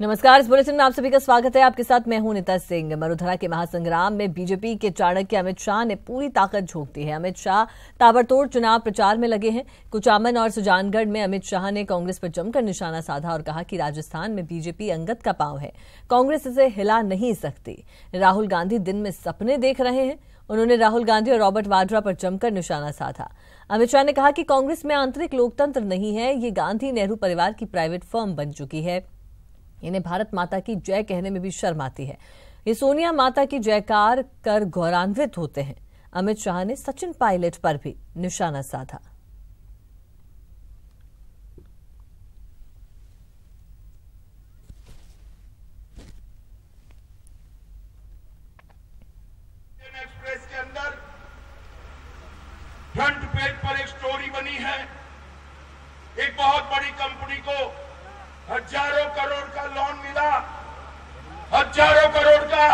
नमस्कार, इस बुलेटिन में आप सभी का स्वागत है। आपके साथ मैं हूं नीता सिंह। मरुधरा के महासंग्राम में बीजेपी के चाणक्य अमित शाह ने पूरी ताकत झोंक दी है। अमित शाह ताबड़तोड़ चुनाव प्रचार में लगे हैं। कुचामन और सुजानगढ़ में अमित शाह ने कांग्रेस पर जमकर निशाना साधा और कहा कि राजस्थान में बीजेपी अंगद का पांव है, कांग्रेस इसे हिला नहीं सकती। राहुल गांधी दिन में सपने देख रहे हैं। उन्होंने राहुल गांधी और रॉबर्ट वाड्रा पर जमकर निशाना साधा। अमित शाह ने कहा कि कांग्रेस में आंतरिक लोकतंत्र नहीं है, ये गांधी नेहरू परिवार की प्राइवेट फर्म बन चुकी है। इन्हें भारत माता की जय कहने में भी शर्म आती है। ये सोनिया माता की जयकार कर गौरवान्वित होते हैं। अमित शाह ने सचिन पायलट पर भी निशाना साधा। एक्सप्रेस के अंदर फ्रंट पेज पर एक स्टोरी बनी है। एक बहुत बड़ी कंपनी को हजारों करोड़ का लोन मिला, हजारों करोड़ का,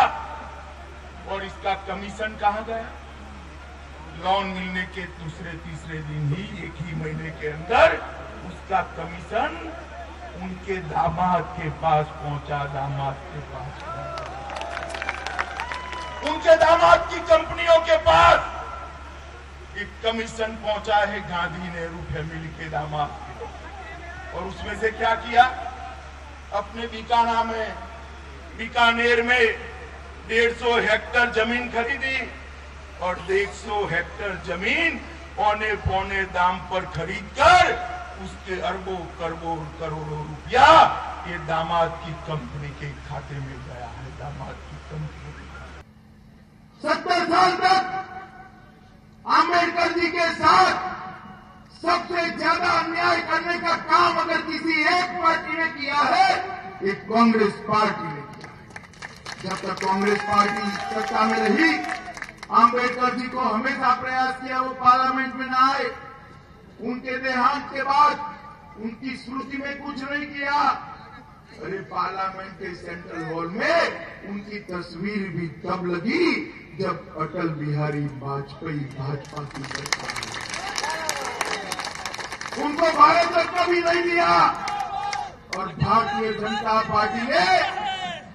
और इसका कमीशन कहां गया? लोन मिलने के दूसरे तीसरे दिन ही, एक ही महीने के अंदर उसका कमीशन उनके दामाद के पास पहुंचा। उनके दामाद की कंपनियों के पास एक कमीशन पहुंचा है गांधी नेहरू फैमिली के दामाद के। और उसमें से क्या किया? अपने बीकानेर में 150 हेक्टेयर जमीन खरीदी और 150 हेक्टेयर जमीन पौने दाम पर खरीदकर उसके अरबों करोड़ों रुपया ये दामाद की कंपनी के खाते में गया है। दामाद की कंपनी 70 साल तक आंबेडकर जी के साथ सबसे ज्यादा अन्याय करने का काम अगर किसी एक पार्टी ने किया है, ये कांग्रेस पार्टी ने किया है। जब तक कांग्रेस पार्टी सत्ता में रही, आंबेडकर जी को हमेशा प्रयास किया वो पार्लियामेंट में न आए। उनके देहांत के बाद उनकी स्मृति में कुछ नहीं किया। अरे पार्लियामेंट के सेंट्रल हॉल में उनकी तस्वीर भी तब लगी जब अटल बिहारी वाजपेयी भाजपा की सरकार में। उनको भारत रत्न भी नहीं दिया। और भारतीय जनता पार्टी ने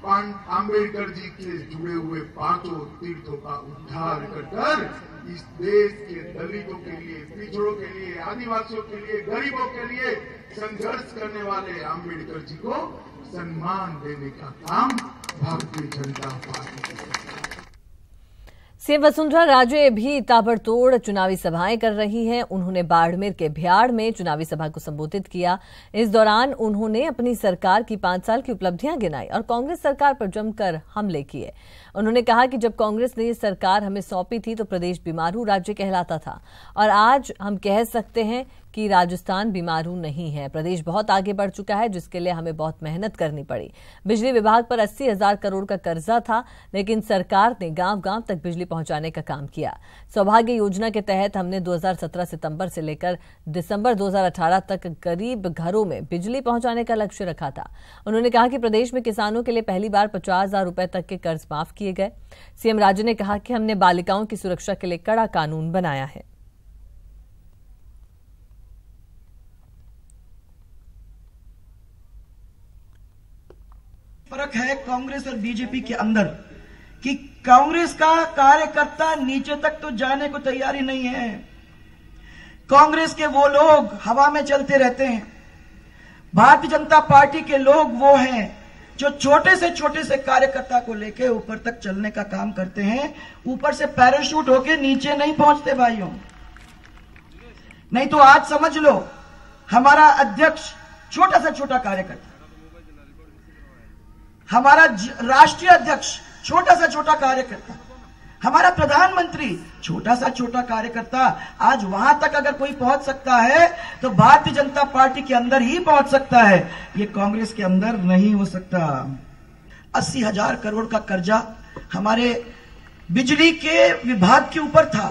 आंबेडकर जी के जुड़े हुए 5 तीर्थों का उद्धार कर इस देश के दलितों के लिए, पिछड़ों के लिए, आदिवासियों के लिए, गरीबों के लिए संघर्ष करने वाले आंबेडकर जी को सम्मान देने का काम भारतीय जनता पार्टी ने किया। सीएम वसुंधरा राजे भी ताबड़तोड़ चुनावी सभाएं कर रही हैं। उन्होंने बाड़मेर के भ्याड़ में चुनावी सभा को संबोधित किया। इस दौरान उन्होंने अपनी सरकार की 5 साल की उपलब्धियां गिनाई और कांग्रेस सरकार पर जमकर हमले किए। उन्होंने कहा कि जब कांग्रेस ने ये सरकार हमें सौंपी थी तो प्रदेश बीमारू राज्य कहलाता था और आज हम कह सकते हैं कि राजस्थान बीमारू नहीं है। प्रदेश बहुत आगे बढ़ चुका है, जिसके लिए हमें बहुत मेहनत करनी पड़ी। बिजली विभाग पर 80,000 करोड़ का कर्जा था, लेकिन सरकार ने गांव-गांव तक बिजली पहुंचाने का काम किया। सौभाग्य योजना के तहत हमने 2017 सितंबर से लेकर दिसंबर 2018 तक गरीब घरों में बिजली पहुंचाने का लक्ष्य रखा था। उन्होंने कहा कि प्रदेश में किसानों के लिए पहली बार 50,000 रुपए तक के कर्ज माफ किए गए। सीएम राजे ने कहा कि हमने बालिकाओं की सुरक्षा के लिए कड़ा कानून बनाया है। फर्क है कांग्रेस और बीजेपी के अंदर कि कांग्रेस का कार्यकर्ता नीचे तक तो जाने को तैयारी नहीं है। कांग्रेस के वो लोग हवा में चलते रहते हैं। भारतीय जनता पार्टी के लोग वो हैं जो छोटे से कार्यकर्ता को लेके ऊपर तक चलने का काम करते हैं। ऊपर से पैराशूट होके नीचे नहीं पहुंचते भाइयों। नहीं तो आज समझ लो, हमारा अध्यक्ष छोटा सा छोटा कार्यकर्ता, हमारा राष्ट्रीय अध्यक्ष छोटा सा छोटा कार्यकर्ता, हमारा प्रधानमंत्री छोटा सा छोटा कार्यकर्ता आज वहां तक अगर कोई पहुंच सकता है तो भारतीय जनता पार्टी के अंदर ही पहुंच सकता है। ये कांग्रेस के अंदर नहीं हो सकता। 80,000 करोड़ का कर्जा हमारे बिजली के विभाग के ऊपर था।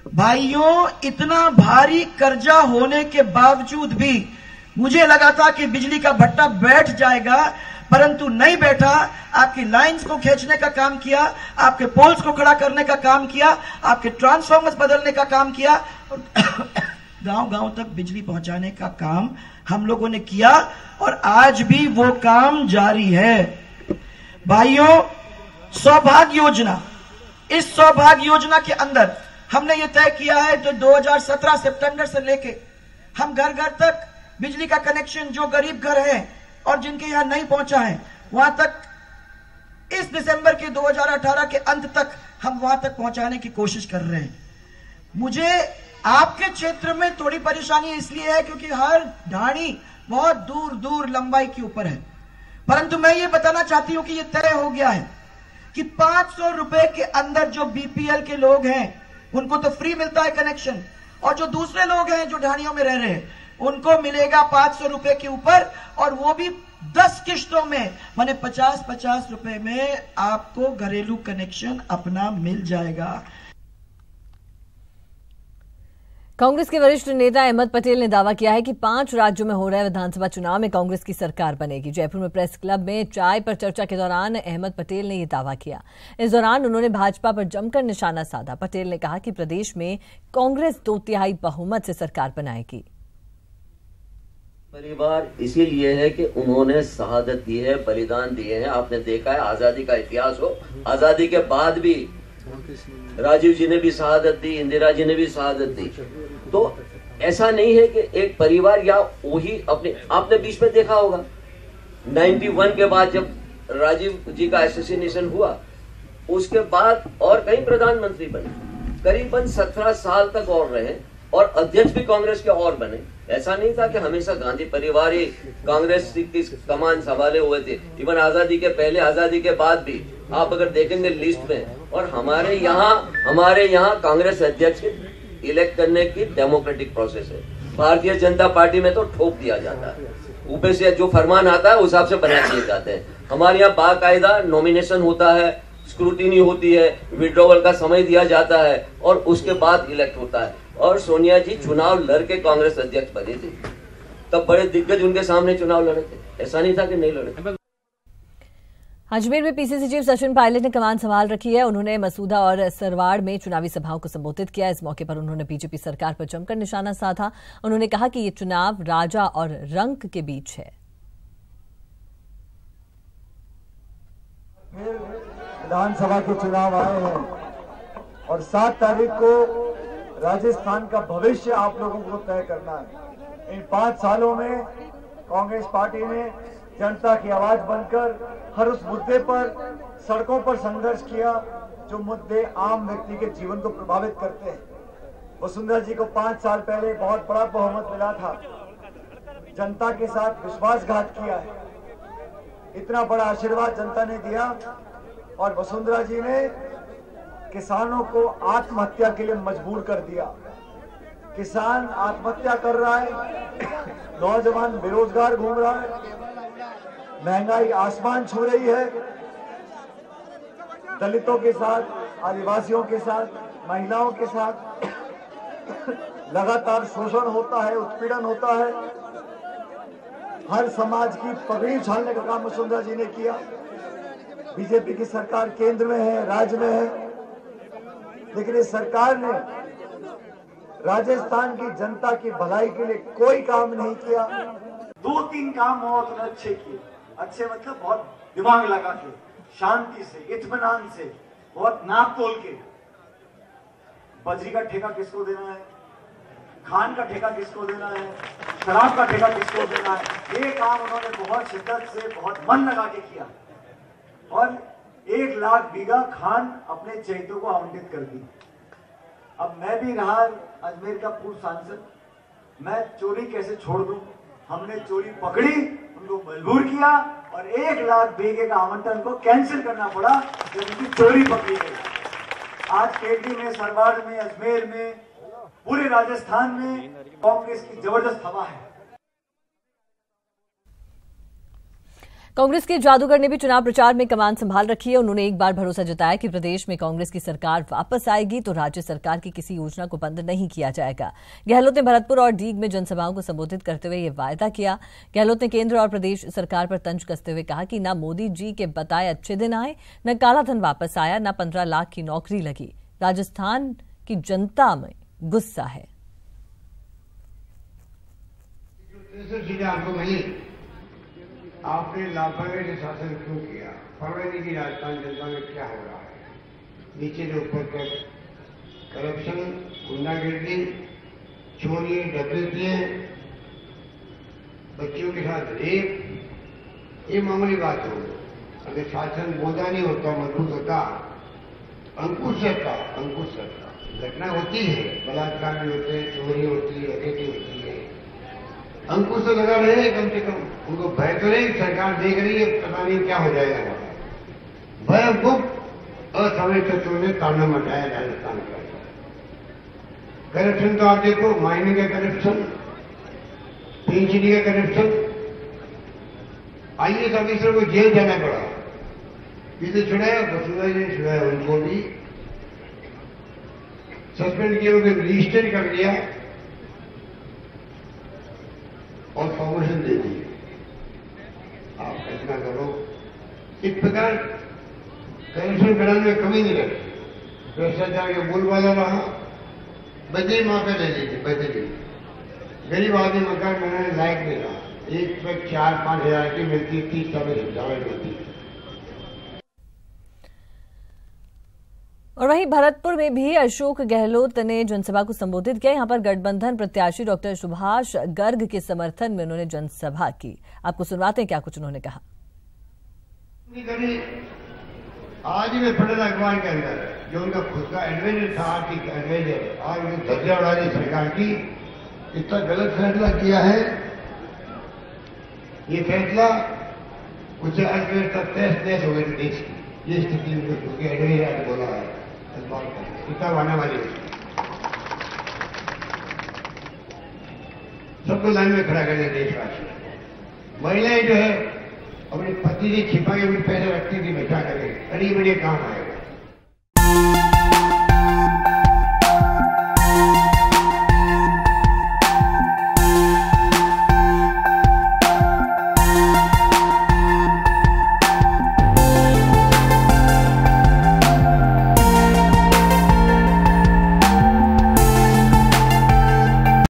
भाइयों, इतना भारी कर्जा होने के बावजूद भी मुझे लगा था कि बिजली का भट्टा बैठ जाएगा, परंतु नहीं बैठा। आपकी लाइंस को खींचने का काम किया, आपके पोल्स को खड़ा करने का काम किया, आपके ट्रांसफार्मर्स बदलने का काम किया गांव-गांव तक बिजली पहुंचाने का काम हम लोगों ने किया और आज भी वो काम जारी है। भाइयों, सौभाग्य योजना, इस सौभाग्य योजना के अंदर हमने ये तय किया है तो 2017 सितंबर से लेके हम घर घर तक बिजली का कनेक्शन जो गरीब घर है और जिनके यहां नहीं पहुंचा है वहां तक इस दिसंबर के 2018 के अंत तक हम वहां तक पहुंचाने की कोशिश कर रहे हैं। मुझे आपके क्षेत्र में थोड़ी परेशानी इसलिए है क्योंकि हर ढाणी बहुत दूर दूर लंबाई के ऊपर है, परंतु मैं ये बताना चाहती हूं कि ये तय हो गया है कि 500 रुपए के अंदर जो बीपीएल के लोग हैं उनको तो फ्री मिलता है कनेक्शन, और जो दूसरे लोग हैं जो ढाणियों में रह रहे हैं उनको मिलेगा 500 रुपए के ऊपर, और वो भी 10 किश्तों में, माने 50-50 रुपए में आपको घरेलू कनेक्शन अपना मिल जाएगा। कांग्रेस के वरिष्ठ नेता अहमद पटेल ने दावा किया है कि 5 राज्यों में हो रहे विधानसभा चुनाव में कांग्रेस की सरकार बनेगी। जयपुर में प्रेस क्लब में चाय पर चर्चा के दौरान अहमद पटेल ने यह दावा किया। इस दौरान उन्होंने भाजपा पर जमकर निशाना साधा। पटेल ने कहा कि प्रदेश में कांग्रेस 2/3 बहुमत से सरकार बनाएगी। परिवार इसीलिए है कि उन्होंने शहादत दी है, बलिदान दिए हैं। आपने देखा है आजादी का इतिहास हो, आजादी के बाद भी राजीव जी ने भी शहादत दी, इंदिरा जी ने भी शहादत दी। तो ऐसा नहीं है कि एक परिवार या वही अपने, आपने बीच में देखा होगा 91 के बाद जब राजीव जी का एसोसिनेशन हुआ उसके बाद और कई प्रधानमंत्री बने, करीबन 17 साल तक और रहे और अध्यक्ष भी कांग्रेस के और बने। ऐसा नहीं था कि हमेशा गांधी परिवार ही कांग्रेस की कमान संभाले हुए थे। इवन आजादी के पहले, आजादी के बाद भी आप अगर देखेंगे लिस्ट में, और हमारे यहाँ कांग्रेस अध्यक्ष इलेक्ट करने की डेमोक्रेटिक प्रोसेस है। भारतीय जनता पार्टी में तो ठोक दिया जाता है, ऊपर से जो फरमान आता है उस हिसाब से बना दिए जाते हैं। हमारे यहाँ बाकायदा नॉमिनेशन होता है, स्क्रूटिनी होती है, विड्रॉवल का समय दिया जाता है और उसके बाद इलेक्ट होता है। और सोनिया जी चुनाव लड़के कांग्रेस अध्यक्ष बने थे, तब बड़े दिग्गज उनके सामने चुनाव लड़े थे, ऐसा नहीं था कि नहीं लड़े थे। अजमेर में पीसीसी चीफ सचिन पायलट ने कमान संभाल रखी है। उन्होंने मसूदा और सरवाड़ में चुनावी सभाओं को संबोधित किया। इस मौके पर उन्होंने बीजेपी सरकार पर जमकर निशाना साधा। उन्होंने कहा कि ये चुनाव राजा और रंक के बीच है। विधानसभा के चुनाव आए हैं और 7 तारीख को राजस्थान का भविष्य आप लोगों को तय करना है। इन 5 सालों में कांग्रेस पार्टी ने जनता की आवाज बनकर हर उस मुद्दे पर सड़कों पर संघर्ष किया जो मुद्दे आम व्यक्ति के जीवन को प्रभावित करते हैं। वसुंधरा जी को 5 साल पहले बहुत बड़ा बहुमत मिला था, जनता के साथ विश्वासघात किया है। इतना बड़ा आशीर्वाद जनता ने दिया और वसुंधरा जी ने किसानों को आत्महत्या के लिए मजबूर कर दिया। किसान आत्महत्या कर रहा है, नौजवान बेरोजगार घूम रहा है, महंगाई आसमान छू रही है। दलितों के साथ, आदिवासियों के साथ, महिलाओं के साथ लगातार शोषण होता है, उत्पीड़न होता है। हर समाज की पगड़ी उछालने का काम वसुंधरा जी ने किया। बीजेपी की सरकार केंद्र में है, राज्य में है, लेकिन इस सरकार ने राजस्थान की जनता की भलाई के लिए कोई काम नहीं किया। 2-3 काम बहुत अच्छे किए। अच्छे मतलब बहुत दिमाग लगा के, शांति से, इत्मीनान से, बहुत नाप तोल के। बजरी का ठेका किसको देना है, खान का ठेका किसको देना है, शराब का ठेका किसको देना है, ये काम उन्होंने बहुत शिद्दत से, बहुत मन लगा के किया और 1 लाख बीघा खान अपने चहेतों को आवंटित कर दी। अब मैं भी रहा अजमेर का पूर्व सांसद, मैं चोरी कैसे छोड़ दूं। हमने चोरी पकड़ी, उनको मजबूर किया और 1 लाख बीघे का आवंटन को कैंसिल करना पड़ा जब उनकी चोरी पकड़ी गई। आज केडी में, सरवाड़ में, अजमेर में, पूरे राजस्थान में कांग्रेस की जबरदस्त हवा है। कांग्रेस के जादूगर ने भी चुनाव प्रचार में कमान संभाल रखी है। उन्होंने एक बार भरोसा जताया कि प्रदेश में कांग्रेस की सरकार वापस आएगी तो राज्य सरकार की किसी योजना को बंद नहीं किया जाएगा। गहलोत ने भरतपुर और डीग में जनसभाओं को संबोधित करते हुए यह वायदा किया। गहलोत ने केंद्र और प्रदेश सरकार पर तंज कसते हुए कहा कि न मोदी जी के बताए अच्छे दिन आए, न काला धन वापस आया, न 15 लाख की नौकरी लगी। राजस्थान की जनता में गुस्सा है। सीधे आपको मिली, आपने लापरवाही से शासन क्यों किया? पता नहीं कि राजस्थान जनता में क्या हो रहा है। नीचे से ऊपर तक करप्शन, गुंडागिर्दी, चोरी, डकैतियां, बच्चियों के साथ रेप, ये मामूली बात हो। अगर शासन बोधा नहीं होता, मजबूत होता, अंकुश रहता, घटना होती है, बलात्कार भी होते हैं, चोरी होती है, डकैती होती है, अंकुश तो लगा रहे कम से कम। उनको भय तो नहीं, सरकार देख रही है, पता नहीं क्या हो जाएगा वहां। भय गुप्त असामयिक तत्वों ने ताना मचाया राजस्थान का। करप्शन तो आप देखो, माइनिंग का करप्शन, पीएचडी का करप्शन, आईएएस ऑफिसर को जेल जाना पड़ा। इसे छुड़ाया, वसुंधरा जी ने छुड़ाया, उनको भी सस्पेंड किया, उनको रजिस्टर कर दिया और प्रमोशन दे दी। आप कल्पना करो, इस प्रकार करप्शन कराने में कमी नहीं रखी। भ्रष्टाचार के बोलबाला रहा, बदली माँ पे ले लीजिए, बदली गरीब आदमी मकान बनाने लायक नहीं रहा। एक ट्रक 4-5 हजार की मिलती, 30 साल में मिलती। और वहीं भरतपुर में भी अशोक गहलोत ने जनसभा को संबोधित किया। यहां पर गठबंधन प्रत्याशी डॉक्टर सुभाष गर्ग के समर्थन में उन्होंने जनसभा की। आपको सुनवाते हैं क्या कुछ उन्होंने कहा। आज मैं पढ़ रहा अखबार के अंदर, जो उनका खुद का एडवाइजर था, आर्थिक एडवाइजर, आज उन्हें धज्जा उड़ा दी सरकार की। इतना गलत फैसला किया है। ये फैसला कुछ अर्थव्यवस्था तहस हो गई थी देश की। ये स्थिति उनके एडवाइजर ने बोला है, किताब आने वाली है। सबको लाइन में खड़ा कर दिया देशवासी। महिलाएं जो है अपने पति से छिपा के भी पैसे रखती थी, बचा करके, बड़ी बड़ी काम आए।